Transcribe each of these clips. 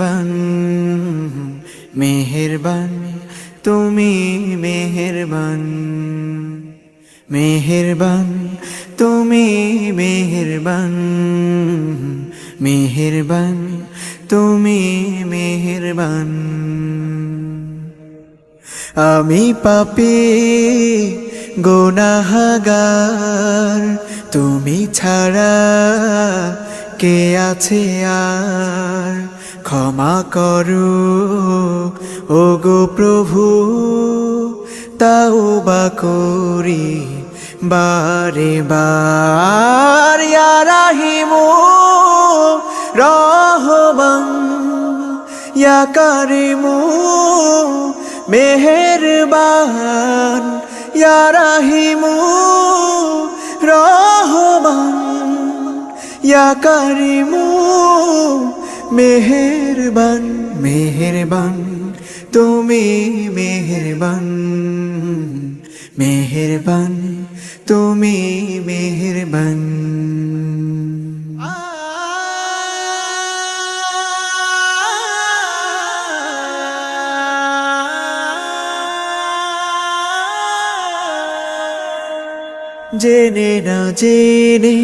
মেহেরবান মেহেরবান তুমি মেহেরবান মেহেরবান তুমি মেহেরবান মেহেরবান তুমি মেহেরবান আমি পাপী গুনাহগার তুমি ছাড়া কে আছে আর ক্ষমা করো ওগো প্রভু তাওবা করি বারে বার ইয়া রাহিমু রহমান ইয়া কারিমু মেহেরবান ইয়া রাহিমু রহমান ইয়া কারিমু মেহেরবান মেহেরবান তুমি মেহেরবান মেহেরবান তুমি মেহেরবান জেনে না জেনে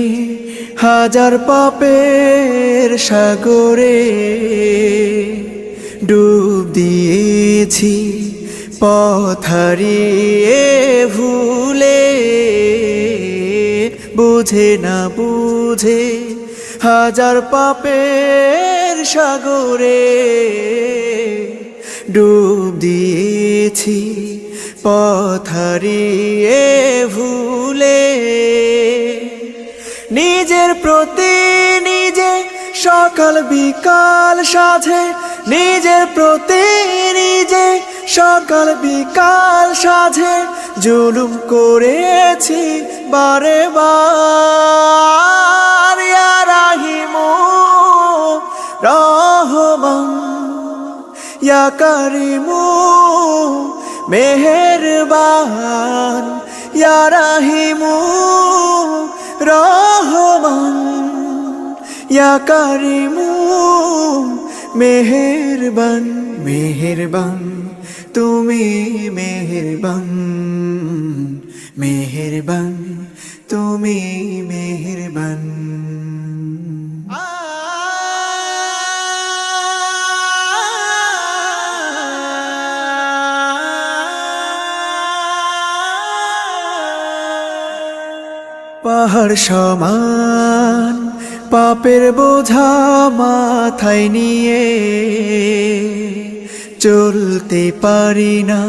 হাজার পাপের সাগরে ডুব দিয়েছি পথ হারিয়ে ভুলে বুঝে না বুঝে হাজার পাপের সাগরে ডুব দিয়েছি পথ হারিয়ে ভুলে নিজের প্রতি নিজে সকাল বিকাল সাধে নিজের প্রতি নিজে সকাল বিকাল সাধে জুলুম করেছি বারে বার ইয়া রাহিমু রহমান ইয়া কারিমু মেহেরবান ইয়া রাহিমু রহমান ইয়া কারিমু মেহেরবান মেহেরবান তুমি মেহেরবান মেহেরবান তুমি মেহেরবান পাহাড় সমান পাপের বোঝা মাথায় নিয়ে চলতে পারি না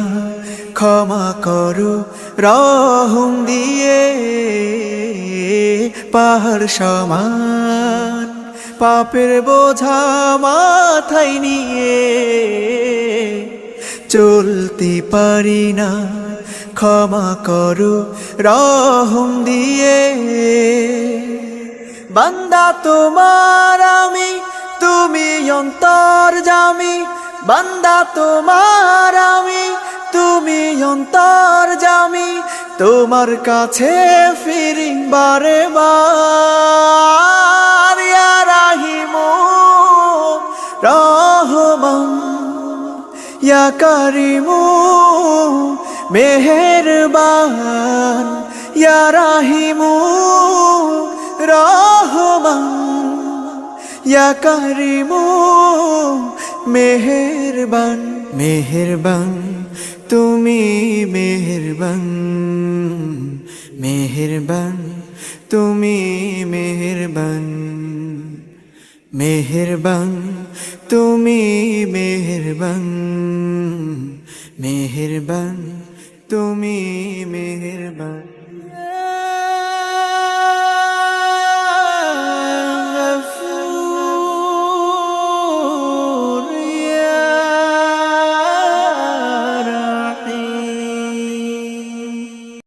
ক্ষমা করো রহম দিয়ে পাহাড় সমান পাপের বোঝা মাথায় নিয়ে চলতে পারি না ক্ষমা করো রহম দিয়ে বান্দা তোমার আমি তুমি অন্তর্যামী বান্দা তোমার আমি তুমি অন্তর্যামী তোমার কাছে ফিরি বারে বার ইয়া রাহিমু রহমান ইয়া কারিমু মেহেরবান ইয়া রাহিমু রহমান ইয়া কারিমু মেহেরবান মেহেরবান তুমি মেহেরবান মেহেরবান তুমি মেহেরবান মেহেরবান তুমি মেহেরবান মেহেরবান তুমি মেহেরবান।